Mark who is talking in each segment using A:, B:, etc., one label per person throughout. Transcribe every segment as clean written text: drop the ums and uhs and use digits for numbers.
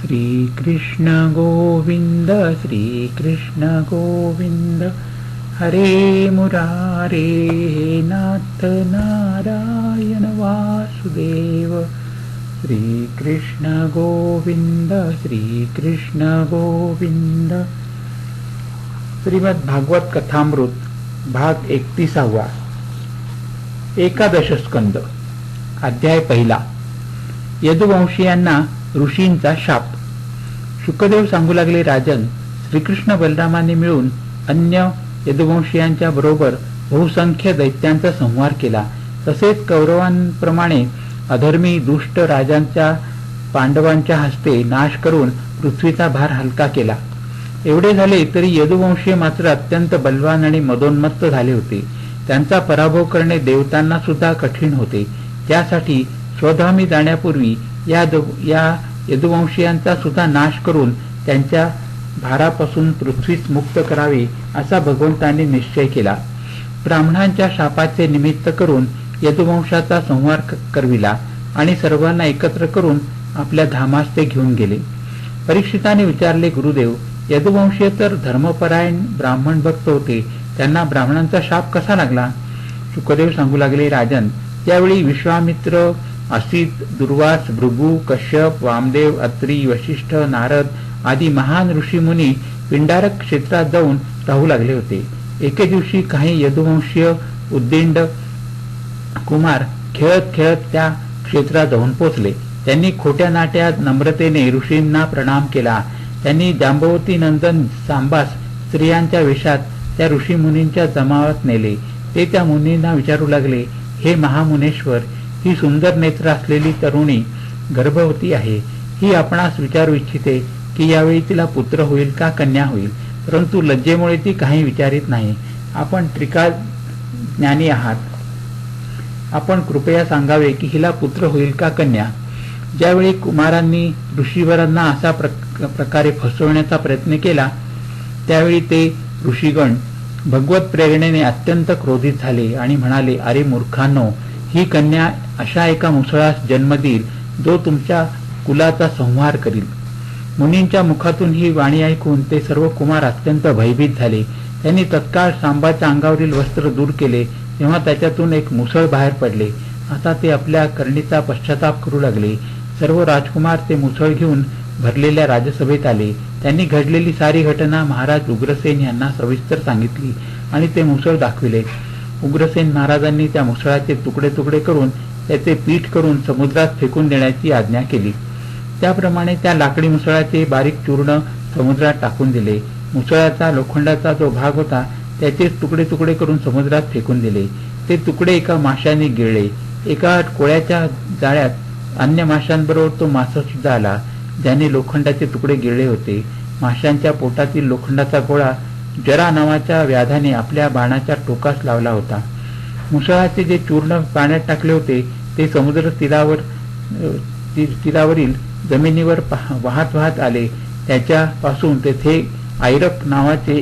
A: श्रीकृष्ण गोविंद श्रीकृष्ण गोविंद हरे मुरारे हे नाथ नारायण वासुदेव श्रीकृष्ण गोविंद श्रीकृष्ण गोविंद. श्रीमद् भागवत कथामृत भाग 31. एकादश स्कंद. अध्याय 1. यदुवंशीयांना ऋषींचा शाप. शुकदेव सांगू लागले, राजन, श्रीकृष्ण बलरामाने मिळून अन्य यदुवंशीयांच्या बरोबर बहुसंख्य दैत्यांचा संहार केला. तसेच कौरवांप्रमाणे अधर्मी दुष्ट राजांच्या पांडवांच्या हस्ते नाश करून पृथ्वीचा भार हलका केला. एवढे झाले तरी यदुवंशीय मात्र अत्यंत बलवान आणि मदोन्मत्त झाले होते. त्यांचा पराभव करणे देवतांना सुद्धा कठीण होते. त्यासाठी स्वधामी जाण्यापूर्वी या यदुवंशीयांचा सुद्धा नाश करून त्यांच्या भारापासून पृथ्वीच मुक्त करावे असा भगवंतांनी निश्चय केला. ब्राह्मणांच्या शापाचे निमित्त करून यदुवंशाचा संहार करविला आणि सर्वांना एकत्र करून आपल्या धामास ते घेऊन गेले. परीक्षिताने विचारले, गुरुदेव, यदुवंशीय तर धर्मपरायण ब्राह्मण भक्त होते, त्यांना ब्राह्मणांचा शाप कसा लागला? शुकदेव सांगू लागले, राजन, त्यावेळी विश्वामित्र, असित, दुर्वास, भृगु, कश्यप, वामदेव, अत्री, वशिष्ठ, नारद आदी महान ऋषीमुनी पिंडारक क्षेत्रात जाऊन राहू लागले होते. एके दिवशी काही यदुवंशीय उद्दिंड कुमार खेळत खेळत त्या क्षेत्रात जाऊन पोचले. त्यांनी खोट्या नाट्या नम्रतेने ऋषींना प्रणाम केला. त्यांनी जांबवती नंदन सांबास स्त्रियांच्या वेशात त्या ऋषीमुनींच्या जमावात नेले. ते त्या मुनींना विचारू लागले, हे महामुनेश्वर, ही सुंदर नेत्र असलेली तरुणी गर्भवती आहे. ही आपणास विचारू इच्छिते की यावेळी तिला पुत्र होईल का कन्या होईल, परंतु लज्जेमुळे ती काही विचारित नाही. आपण त्रिकाल ज्ञानी आहात, आपण कृपया सांगावे की हिला पुत्र होईल का कन्या. ज्यावेळी कुमारांनी ऋषीवरांना असा प्रकारे फसवण्याचा प्रयत्न केला, त्यावेळी ते ऋषीगण भगवत प्रेरणेने अत्यंत क्रोधित झाले आणि म्हणाले, अरे मूर्खांनो, ही कन्या अशा एका मुसळास जन्म देईल जो तुमच्या कुलाचा संहार करील. मुनींच्या मुखातून ही वाणी ऐकून ते सर्व कुमार अत्यंत भयभीत झाले. त्यांनी तत्काळ सांबाच्या अंगावरील वस्त्र दूर केले, तेव्हा त्याच्यातून एक मुसळ बाहेर पडले. आता ते आपल्या करणीचा पश्चाताप करू लागले. सर्व राजकुमार ते मुसळ घेऊन भरलेल्या राजसभेत आले. त्यांनी घडलेली सारी घटना महाराज उग्रसेन यांना सविस्तर सांगितली आणि ते मुसळ दाखविले. उग्रसेन महाराजांनी त्या मुसळाचे तुकडे तुकडे करून त्याचे पीठ करून समुद्रात फेकून देण्याची आज्ञा केली. त्याप्रमाणे त्या लाकडी मुसळाचे बारीक चूर्ण समुद्रात टाकून दिले. मुसळाचा लोखंडाचा जो भाग होता त्याचेच तुकडे तुकडे करून समुद्रात फेकून दिले. ते तुकडे एका माशाने गिळले. एका कोळ्याच्या जाळ्यात अन्य माशांबरोबर तो मासा सुद्धा आला, ज्याने लोखंडाचे तुकडे गिळले होते. माशांच्या पोटातील लोखंडाचा गोळा जरा नावाच्या व्याधाने आपल्या बाणाच्या टोकास लावला होता. मुसळाचे जे चूर्ण पाण्यात टाकले होते ते समुद्र तीरावरील जमिनीवर वाहत वाहत आले. त्याच्यापासून तेथे आयरक नावाचे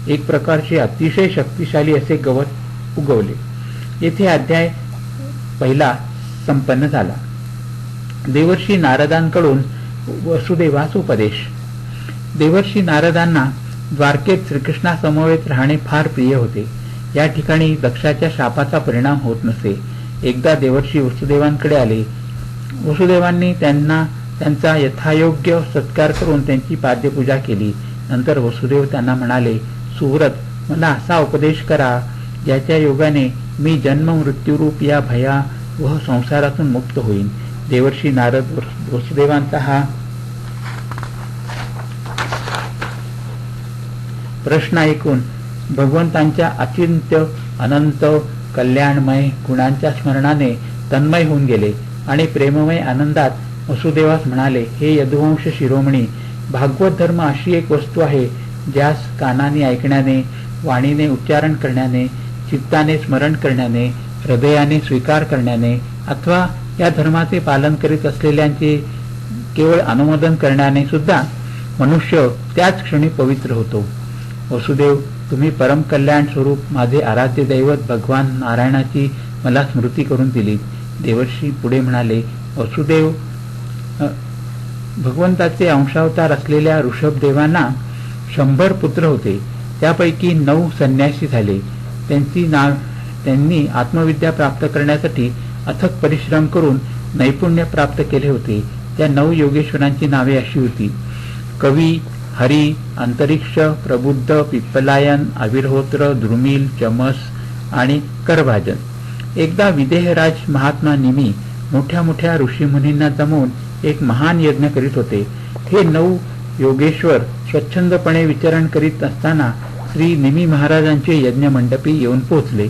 A: एक प्रकारचे अतिशय शक्तिशाली असे गवत उगवले. येथे अध्याय 1 संपन्न झाला. देवर्षी नारदांकडून वसुदेवास उपदेश. देवर्षी नारदांना द्वारकेत श्रीकृष्णासमवेत राहणे फार प्रिय होते. या ठिकाणी दक्षाच्या शापाचा परिणाम होत नसे. एकदा देवर्षी वसुदेवांकडे आले. वसुदेवांनी त्यांचा यथायोग्य सत्कार करून त्यांची पाद्यपूजा केली. नंतर वसुदेव त्यांना म्हणाले, सुव्रत, मला असा उपदेश करा ज्याच्या योगाने मी जन्म मृत्यूरूप या भया व संसारातून मुक्त होईन. देवर्षी नारद वसुदेवांचा हा प्रश्न ऐकून भगवंतांच्या अचिंत्य अनंत कल्याणमय गुणांच्या स्मरणाने तन्मय होऊन गेले आणि प्रेममय आनंदात वसुदेवास म्हणाले, हे यदुवंश शिरोमणी, भागवत धर्म अशी एक वस्तू आहे ज्यास कानाने ऐकण्याने, वाणीने उच्चारण करण्याने, चित्ताने स्मरण करण्याने, हृदयाने स्वीकार करण्याने अथवा या धर्माचे पालन करीत असलेल्यांचे केवळ अनुमोदन करण्याने सुद्धा मनुष्य त्याच क्षणी पवित्र होतो. वसुदेव, तुम्ही परम कल्याण स्वरूप माझे आराध्य दैवत भगवान नारायणाची मला स्मृती करून दिली. देवर्षी पुढे म्हणाले, वसुदेव भगवंताचे अंशावतार असलेल्या ऋषभदेवांना 100 पुत्र होते. त्यापैकी 9 संन्यासी झाले. त्यांनी आत्मविद्या प्राप्त करण्यासाठी अथक परिश्रम करून नैपुण्य प्राप्त केले होते. त्या 9 योगेश्वरांची नावे अशी होती: कवी, हरी, अंतरिक्ष, प्रबुद्ध, पिप्पलायन, आविर्होत्र, द्रुमिल, चमस आणि करभाजन. एकदा विदेहराज महात्मा निमी मोठ्या मोठ्या ऋषीमुनींना जमवून एक महान यज्ञ करीत होते. हे 9 योगेश्वर स्वच्छंदपणे विचरण करीत असताना श्री निमी महाराजांचे यज्ञ मंडपी येऊन पोहोचले.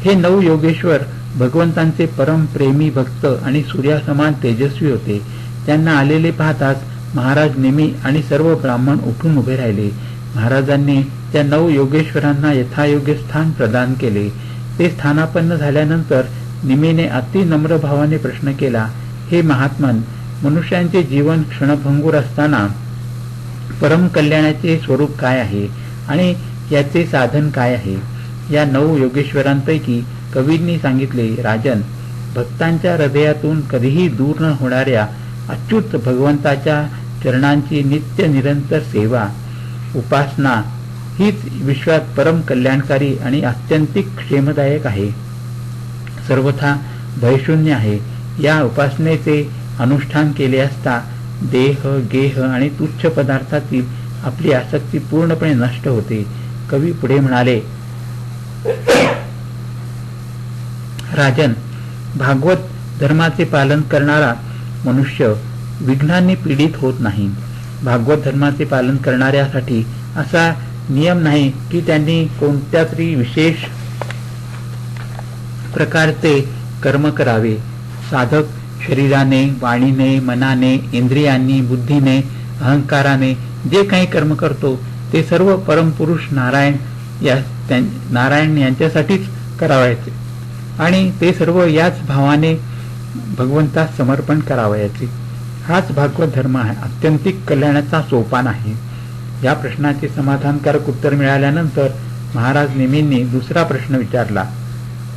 A: हे 9 योगेश्वर भगवंतांचे परम प्रेमी भक्त आणि सूर्यासमान तेजस्वी होते. त्यांना आलेले पाहताच महाराज निमी आणि सर्व ब्राह्मण उठून उभे राहिले. महाराजांनी त्या 9 योगेश्वरांना यथायोग्य स्थान प्रदान केले. ते स्थानापन्न झाल्यानंतर निमीने अति नम्र भावाने प्रश्न केला: हे महात्मन, मनुष्यांचे जीवन क्षणभंगूर असताना परम कल्याणाचे स्वरूप काय आहे आणि याचे साधन काय आहे? या 9 योगेश्वरांपैकी कवींनी सांगितले: राजन, भक्तांच्या हृदयातून कधीही दूर न होणाऱ्या अच्युत भगवंताच्या चरणांची नित्य निरंतर सेवा, उपासना हीच विश्वात परम कल्याणकारी आणि आत्यंतिक क्षेमदायक आहे. सर्वथा भयशून्य आहे. या उपासनेचे अनुष्ठान केले असता देह, गेह आणि तुच्छ पदार्थातील आपली आसक्ती पूर्णपणे नष्ट होते. कवी पुढे म्हणाले: राजन, भागवत धर्माचे पालन करणारा मनुष्य विघ्नांनी पीडित होत नाही. भागवत धर्माचे पालन करणाऱ्यासाठी असा नियम नाही की त्यांनी कोणत्या तरी विशेष प्रकारचे कर्म करावे. साधक शरीराने, वाणीने, मनाने, इंद्रियांनी, बुद्धीने, अहंकाराने जे काही कर्म करतो ते सर्व परमपुरुष नारायण यांच्यासाठीच करावयाचे आणि ते सर्व याच भावाने भगवंतास समर्पण करावयाचे. हाच भागवत धर्म आहे, अत्यंतिक कल्याणाचा सोपान आहे. या प्रश्नाचे समाधानकारक उत्तर मिळाल्यानंतर महाराज निमींनी दुसरा प्रश्न विचारला: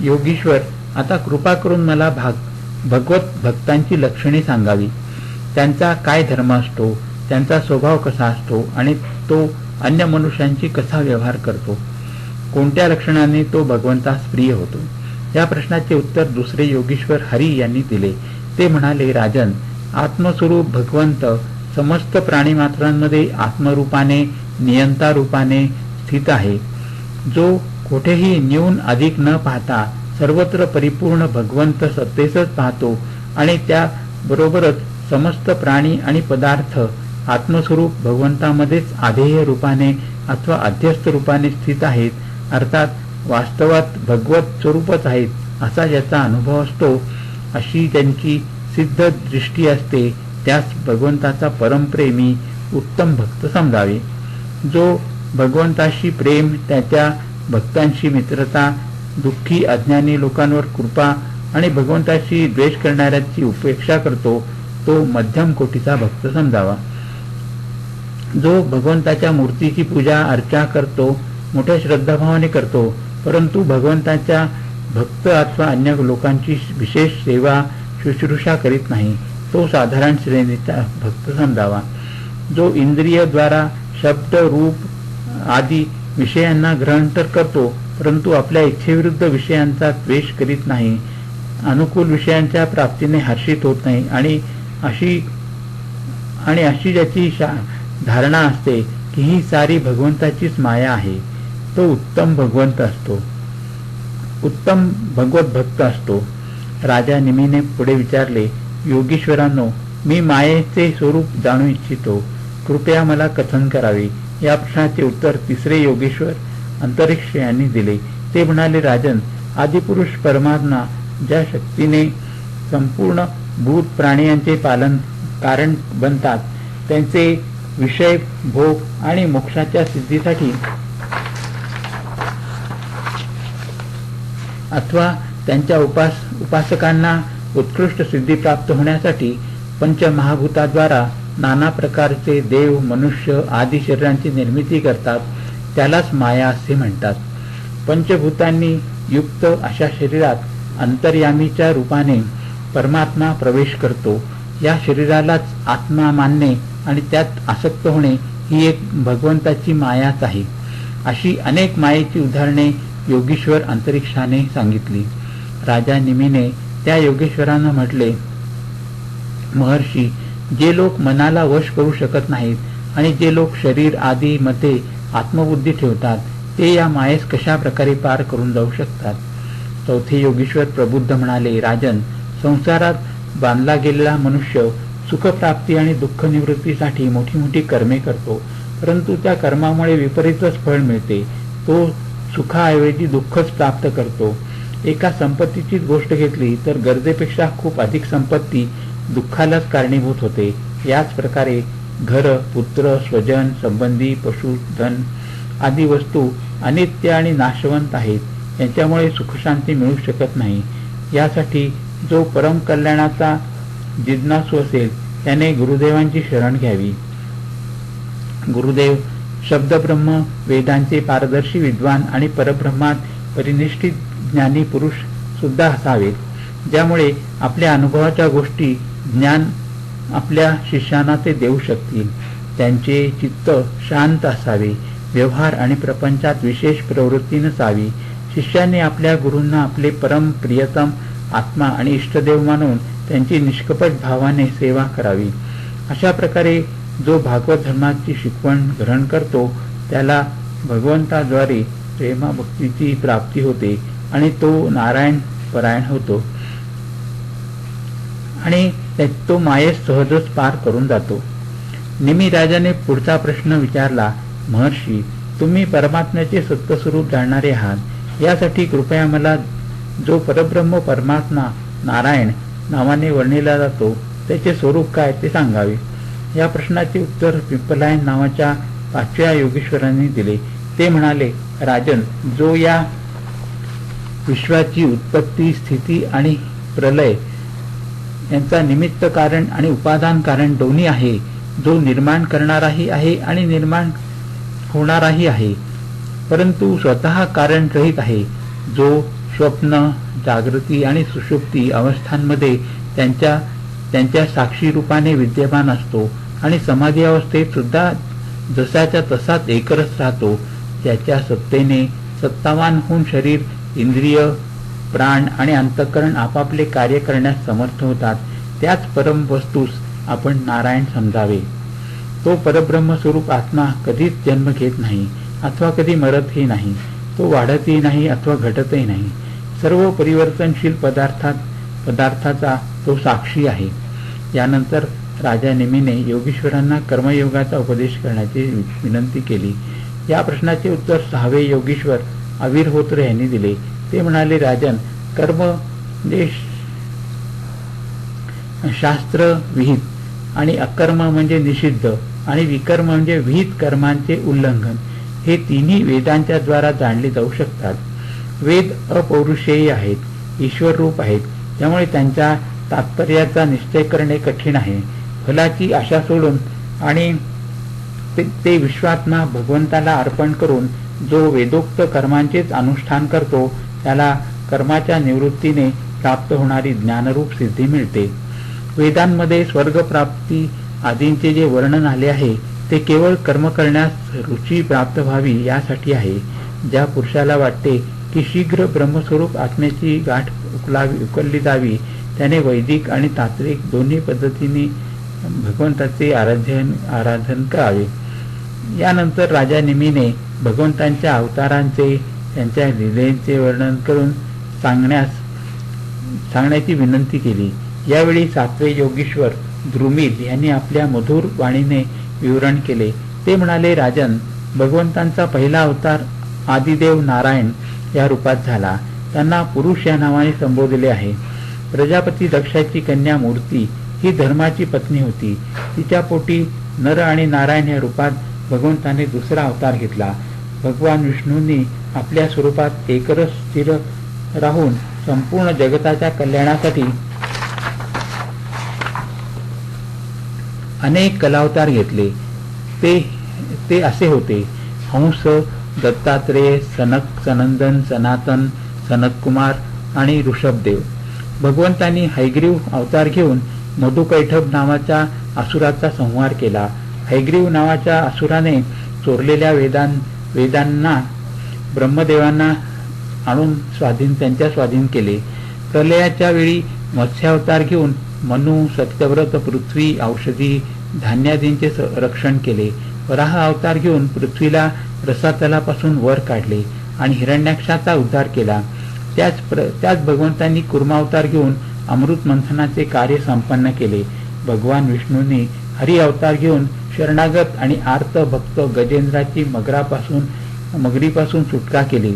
A: योगीश्वर, आता कृपा करून मला भगवत भक्तांची लक्षणे सांगावी. त्यांचा काय धर्म असतो, त्यांचा स्वभाव कसा असतो आणि तो अन्य मनुष्यांची कसा व्यवहार करतो? कोणत्या लक्षणाने तो भगवंतास प्रिय होतो? या प्रश्नाचे उत्तर दुसरे योगीश्वर हरी यांनी दिले. ते म्हणाले: राजन, आत्मस्वरूप भगवंत समस्त प्राणीमात्रांमध्ये आत्मरूपाने, नियंता रूपाने स्थित आहे. जो कोठेही न्यून अधिक न पाहता सर्वत्र परिपूर्ण भगवंत सत्तेसच पाहतो आणि त्या बरोबरच समस्त प्राणी आणि पदार्थ आत्मस्वरूप भगवंतामध्येच आधेय रूपाने अथवा अध्यस्त रूपाने स्थित आहेत, अर्थात वास्तवात भगवत स्वरूपच आहेत, असा ज्याचा अनुभव असतो, अशी ज्यांची सिद्ध दृष्टी असते, त्यास भगवंताचा परमप्रेमी उत्तम भक्त समजावे. जो भगवंताशी प्रेम, त्याच्या भक्तांशी मित्रता, दुःखी अज्ञानी लोकांवर कृपा आणि भगवंताशी द्वेष करणाऱ्यांची उपेक्षा करतो, तो मध्यम कोटीचा भक्त समजावा. जो भगवंताच्या मूर्तीची पूजा अर्चा करतो, मोठ्या श्रद्धाभावाने करतो, परंतु भगवंताच्या भक्त अथवा अन्य लोकांची विशेष सेवा शुश्रूषा करीत नाही, तो साधारण श्रेणीचा भक्त समजावा. जो इंद्रियद्वारा शब्द, रूप आदी विषयांना ग्रहण तर करतो, परंतु आपल्या इच्छेविरुद्ध विषयांचा द्वेष करीत नाही, अनुकूल विषयांच्या प्राप्तीने हर्षित होत नाही आणि अशी ज्याची धारणा असते की ही सारी भगवंताचीच माया आहे, तो उत्तम भगवत भक्त असतो. राजा निमीने पुढे विचारले: योगीश्वरांनो, मी मायेचे स्वरूप जाणू इच्छितो, कृपया मला कथन करावे. या प्रश्नाचे उत्तर तिसरे योगेश्वर अंतरिक्ष यांनी दिले. ते म्हणाले: राजन, आदिपुरुष परमात्मा ज्या शक्तीने संपूर्ण भूत प्राण्यांचे पालन कारण बनतात, त्यांचे विषय, भोग आणि मोक्षाच्या सिद्धीसाठी अथवा त्यांच्या उपासकांना उत्कृष्ट सिद्धी प्राप्त होण्यासाठी पंचमहाभूताद्वारा नाना प्रकारचे देव, मनुष्य आदी शरीरांची निर्मिती करतात, त्यालाच माया असे म्हणतात. पंचभूतांनी युक्त अशा शरीरात अंतर्यामीच्या रूपाने परमात्मा प्रवेश करतो. या शरीरालाच आत्मा मानणे आणि त्यात आसक्त होणे ही एक भगवंताची मायाच आहे. अशी अनेक मायेची उदाहरणे योगीश्वर अंतरिक्षाने सांगितली. राजा निमीने त्या योगेश्वरांना म्हटले, महर्षी, जे लोक मनाला वश करू शकत नाहीत आणि जे लोक शरीर आदी मध्ये आत्मबुद्धी ठेवतात ते या मायेस कशा प्रकारे पार करून जाऊ शकतात. चौथे योगीश्वर प्रबुद्ध म्हणाले, राजन, संसारात बांधला गेलेला मनुष्य सुखप्राप्ती आणि दुःख निवृत्तीसाठी मोठी मोठी कर्मे करतो, परंतु त्या कर्मामुळे विपरीतच फळ मिळते. तो सुखाऐवजी दुःखच प्राप्त करतो. एका संपत्तीचीच गोष्ट घेतली तर गरजेपेक्षा खूप अधिक संपत्ती दुःखालाच कारणीभूत होते. याच प्रकारे घर, पुत्र, स्वजन, संबंधी, पशु, धन आदी वस्तू अनित्य आणि नाशवंत आहेत. यांच्यामुळे सुखशांती मिळू शकत नाही. यासाठी जो परम कल्याणाचा जिज्ञासू असेल त्याने गुरुदेवांची शरण घ्यावी. गुरुदेव शब्दब्रह्म, वेदांचे पारदर्शी विद्वान आणि परब्रह्मात परिनिष्ठित ज्ञानी पुरुष सुद्धा असावेत, ज्यामुळे आपल्या अनुभवाच्या गोष्टी ज्ञान आपल्या शिष्यांना ते देऊ शकतील. त्यांचे चित्त शांत असावे. व्यवहार आणि प्रपंचात विशेष प्रवृत्ती नसावी. शिष्याने आपल्या गुरूंना आपले परम प्रियतम आत्मा आणि इष्टदेव मानून त्यांची निष्कपट भावाने सेवा करावी. अशा प्रकारे जो भागवत धर्माची शिकवण ग्रहण करतो त्याला भगवंताद्वारे प्रेमभक्तीची प्राप्ती होते आणि तो नारायण परायण होतो आणि तो मायेस सहजच पार करून जातो. निमी राजाने पुढचा प्रश्न विचारला, महर्षी, तुम्ही परमात्म्याचे सत्यस्वरूप जाणणारे आहात. यासाठी कृपया मला जो परब्रह्म परमात्मा नारायण नावाने वर्णिला जातो त्याचे स्वरूप काय ते सांगावे. या प्रश्नाचे उत्तर पिप्पलायन नावाच्या 5व्या योगेश्वरांनी दिले. ते म्हणाले, राजन, जो या विश्वाची उत्पत्ती, स्थिती आणि प्रलय यांचा निमित्त कारण आणि उपादान कारण दोन्ही आहे, जो निर्माण करणाराही आहे आणि निर्माण होणाराही आहे, परंतु स्वतः कारण रहित आहे, जो स्वप्न, जागृती आणि सुषुप्ती अवस्थांमध्ये त्यांच्या साक्षी रूपाने विद्यमान असतो आणि समाधी अवस्थेत सुद्धा जसाच्या तसाच एकरस राहतो. त्याच्या सत्तेने सत्तावान होऊन शरीर, इंद्रिय, प्राण आणि अंतःकरण आपापले कार्य करण्यास समर्थ होतात. त्याच परम वस्तूस आपण नारायण समजावे. तो परब्रह्मस्वरूप आत्मा कधीच जन्म घेत नाही अथवा कधी मरतही नाही. तो वाढतही नाही अथवा घटतही नाही. सर्व परिवर्तनशील पदार्थाचा तो साक्षी आहे. यानंतर राजा निमीने योगीश्वरांना कर्मयोगाचा उपदेश करण्याची विनंती केली. या प्रश्नाचे उत्तर 6वे योगीश्वर अविरहोत्र यांनी दिले. ते म्हणाले, राजन, कर्म म्हणजे शास्त्र विहित आणि अकर्म म्हणजे निषिद्ध आणि विकर्म म्हणजे विहित कर्मांचे उल्लंघन हे तिन्ही वेदांच्या द्वारा जाणले जाऊ शकतात. वेद अपौरुषेय आहेत, ईश्वर रूप आहेत, त्यामुळे त्यांच्या तात्पर्याचा निश्चय करणे कठीण आहे. फलाची आशा सोडून आणि ते विश्वात्मा भगवंताला अर्पण करून जो वेदोक्त कर्मांचेच अनुष्ठान करतो त्याला कर्माच्या निवृत्तीने प्राप्त होणारी ज्ञानरूप सिद्धी मिळते. वेदांमध्ये स्वर्गप्राप्ती आदींचे जे वर्णन आले आहे ते केवळ कर्म करण्यास रुची प्राप्त व्हावी यासाठी आहे. ज्या पुरुषाला वाटते की शीघ्र ब्रह्मस्वरूप आत्म्याची गाठ उकलली जावी त्याने वैदिक आणि तात्विक दोन्ही पद्धतीने भगवंताचे आराधन करावे. यानंतर राजा निमीने भगवंतांच्या अवतारांचे, त्यांच्या लीलेचे वर्णन करून सांगण्याची विनंती केली. यावेळी 7वे योगीश्वर द्रुमिल यांनी आपल्या मधुर वाणीने विवरण केले. ते म्हणाले, राजन, भगवंतांचा पहिला अवतार आदिदेव नारायण या रूपात झाला. त्यांना पुरुष या नावाने संबोधले आहे. प्रजापती दक्षाची कन्या मूर्ती ही धर्माची पत्नी होती. तिच्या पोटी नर आणि नारायण या रूपात भगवंताने दुसरा अवतार घेतला. भगवान विष्णूंनी आपल्या स्वरूपात एकरस स्थिर राहून संपूर्ण जगताच्या कल्याणासाठी अनेक कलावतार घेतले. ते असे होते: हंस, दत्तात्रेय, सनक, सनंदन, सनातन, सनतकुमार आणि ऋषभदेव. भगवंतांनी हैग्रीव अवतार घेऊन मधुकैठब नावाच्या असुराचा संहार केला. हैग्रीव नावाच्या असुराने चोरलेल्या वेदांना ब्रह्मदेवांना आणून त्यांच्या स्वाधीन केले. प्रलयाच्या वेळी मत्स्यावतार घेऊन मनु, सत्यव्रत, पृथ्वी, औषधी, धान्यादींचे रक्षण केले. वराह अवतार घेऊन पृथ्वीला रसातलापासून वर काढले आणि हिरण्याक्षाचा उद्धार केला. त्याच भगवंतांनी कुर्मावतार घेऊन अमृत मंथनाचे कार्य संपन्न केले. भगवान विष्णूंनी हरी अवतार घेऊन शरणागत आणि आर्त भक्त गजेंद्राची मगरीपासून सुटका केली.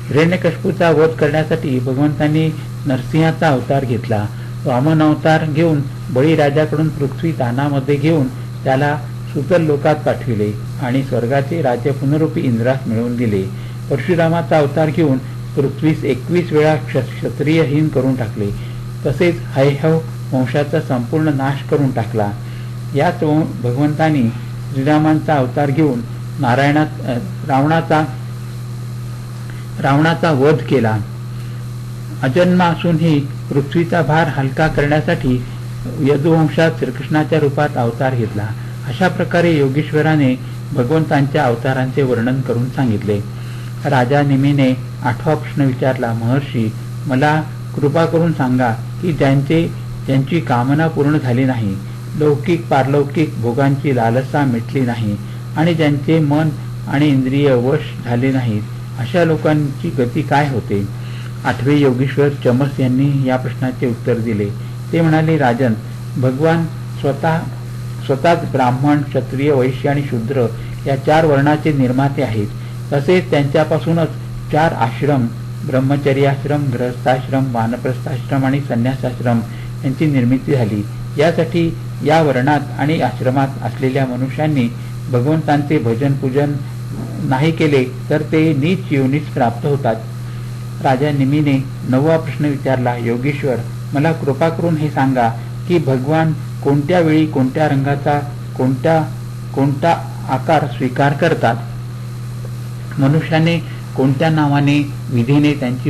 A: हिरण्यकश्यपूचा वध करण्यासाठी भगवंतांनी नरसिंहाचा अवतार घेतला. वामन अवतार घेऊन बळीराजाकडून पृथ्वी तानामध्ये घेऊन त्याला सुतल लोकात पाठविले आणि स्वर्गाचे राज्य पुनरूपी इंद्रास मिळवून दिले. परशुरामाचा अवतार घेऊन पृथ्वीस 21 वेळा क्षत्रियहीन करून टाकले. तसेच हैहव वंशाचा संपूर्ण नाश करून टाकला. याच भगवंतांनी श्रीरामांचा अवतार घेऊन रावणाचा वध केला. अजन्मा असूनही पृथ्वीचा भार हलका करण्यासाठी यदुवंशात श्रीकृष्णाच्या रूपात अवतार घेतला. अशा प्रकारे योगेश्वराने भगवंतांच्या अवतारांचे वर्णन करून सांगितले. राजा निमीने 8वा प्रश्न विचारला, महर्षी, मला कृपा करून सांगा की ज्यांची कामना पूर्ण झाली नाही, लौकिक पारलौकिक भोगांची लालसा मिटली नाही आणि ज्यांचे मन आणि इंद्रिय वश झाले नाहीत, अशा लोकांची गती काय होते? 8वे योगेश्वर चमस यांनी या प्रश्नाचे उत्तर दिले. ते म्हणाले, राजन, भगवान स्वतःच ब्राह्मण, क्षत्रिय, वैश्य आणि शूद्र या 4 वर्णाचे निर्माते आहेत. तसेच त्यांच्यापासूनच 4 आश्रम, ब्रह्मचर्याश्रम, गृहस्थाश्रम, वानप्रस्थाश्रम आणि संन्यासाश्रम यांची निर्मिती झाली. यासाठी या वर्णात आणि आश्रमात असलेल्या मनुष्यांनी भगवंतांचे भजन पूजन नाही केले तर ते नीच योनीस प्राप्त होतात. राजा निमीने 9वा प्रश्न विचारला, योगेश्वर, मला कृपा करून हे सांगा की भगवान कोणत्या वेळी कोणत्या रंगाचा कोणता आकार स्वीकार करतात? मनुष्याने कोणत्या नावाने विधीने त्यांची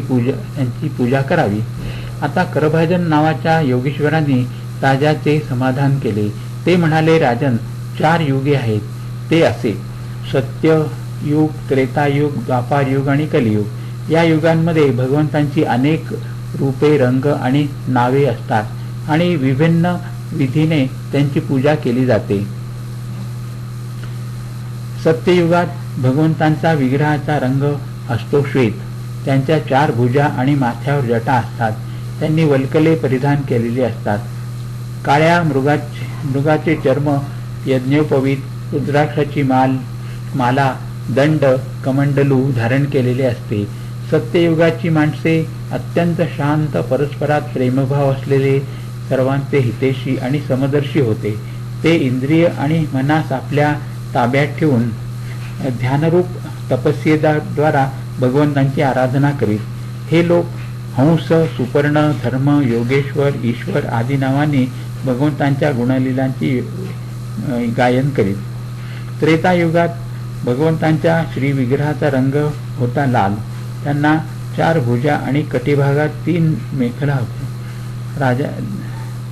A: पूजा करावी? आता करभाजन नावाच्या योगेश्वरांनी राजाचे समाधान केले. ते म्हणाले, राजन, 4 युगे आहेत. ते असे: सत्ययुग, त्रेतायुग, द्वापारयुग आणि कलियुग. या युगांमध्ये भगवंतांची अनेक रूपे, रंग आणि नावे असतात आणि विभिन्न विधीने त्यांची पूजा केली जाते. सत्ययुगात भगवंतांचा विग्रहाचा रंग असतो श्वेत. त्यांच्या 4 भुजा आणि माथ्यावर जटा असतात. त्यांनी वल्कले परिधान केलेली असतात. काळ्या मृगाचे चर्म, यज्ञोपवीत, रुद्राक्षाची माला, दंड, कमंडलू धारण केलेले असते. सत्ययुगाची माणसे अत्यंत शांत, परस्परात प्रेमभाव असलेले, सर्वांचे हितेशी आणि समदर्शी होते. ते इंद्रिय आणि मनास आपल्या ताब्यात ठेवून ध्यानरूप तपस्येद्वारा भगवंतांची आराधना करीत. हे लोक हंस, सुपर्ण, धर्म, योगेश्वर, ईश्वर आदी नावांनी भगवंतांच्या गुणलीलांची गायन करीत. त्रेतायुगात भगवंतांच्या श्रीविग्रहाचा रंग होता लाल. त्यांना 4 भुजा आणि कटिभागात 3 मेखला होत्या.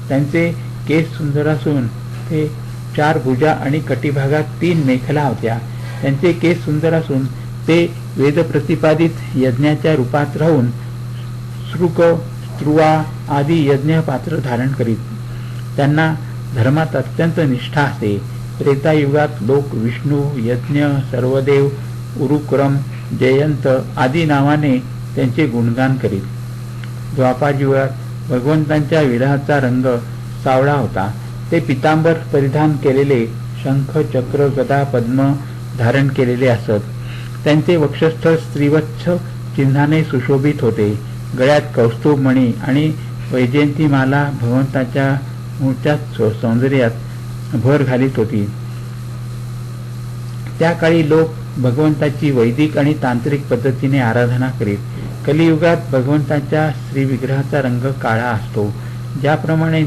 A: त्यांचे केस सुंदर असून ते 4 भुजा आणि कटिभागात 3 मेखला होत्या. त्यांचे केस सुंदर असून ते वेद प्रतिपादित यज्ञाच्या रूपात राहून श्रुक, स्त्रुवा आदी यज्ञ पात्र धारण करीत. त्यांना धर्मात अत्यंत निष्ठा असते. त्रेतायुगात लोक विष्णू, यज्ञ, सर्वदेव, उरुक्रम, जयंत आदी नावाने त्यांचे गुणगान करीत. द्वापारयुगात भगवंतांच्या विग्रहाचा रंग सावळा होता. ते पितांबर परिधान केलेले, शंख, चक्र, गदा, पद्म धारण केलेले असत. त्यांचे वक्षस्थ स्त्रीवत्स चिन्हाने सुशोभित होते. गळ्यात कौस्तुभ मणी आणि वैजयंतीमाला भगवंताच्या मूळच्या सौंदर्यात भर घालीत होती. त्या काळी लोक भगवंताची वैदिक आणि तांत्रिक पद्धतीने आराधना करीत. कलियुगात भगवंताच्या श्रीविग्रहाचा रंग काळा असतो. ज्याप्रमाणे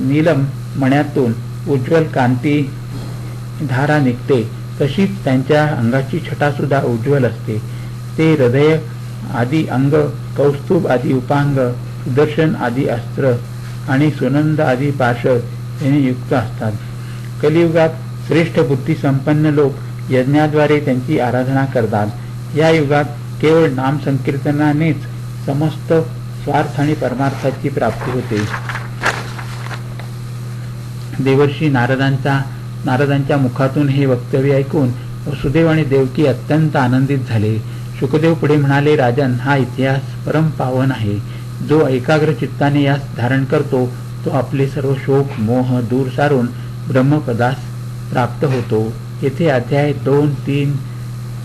A: नीलम मण्यातून उज्ज्वल कांती धारा निघते, तशीच त्यांच्या अंगाची छटा सुद्धा उज्ज्वल असते. ते हृदय आदी अंग, कौस्तुभ आदी उपांग, सुदर्शन आदी अस्त्र आणि सुनंद आदी पार्षद यांनी युक्त असतात. कलियुगात श्रेष्ठ बुद्धी संपन्न लोक यज्ञाद्वारे त्यांची आराधना करतात. या युगात केवळ नाम संकीर्तनानेच समस्त स्वार्थ आणि परमार्थाची प्राप्ती होते. देवर्षी नारदांच्या मुखातून हे वक्तव्य ऐकून वसुदेव आणि देवकी अत्यंत आनंदित झाले. शुकदेव पुढे म्हणाले, राजन, हा इतिहास परम पावन आहे. जो एकाग्र चित्ताने यास धारण करतो तो आपले सर्व शोक मोह दूर सारून ब्रह्मपदास प्राप्त होतो. येथे अध्याय 2, 3,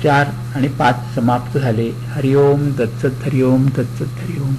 A: 4 आणि 5 समाप्त झाले. हरिओम तत्सत. हरिओम तत्सत. हरिओम.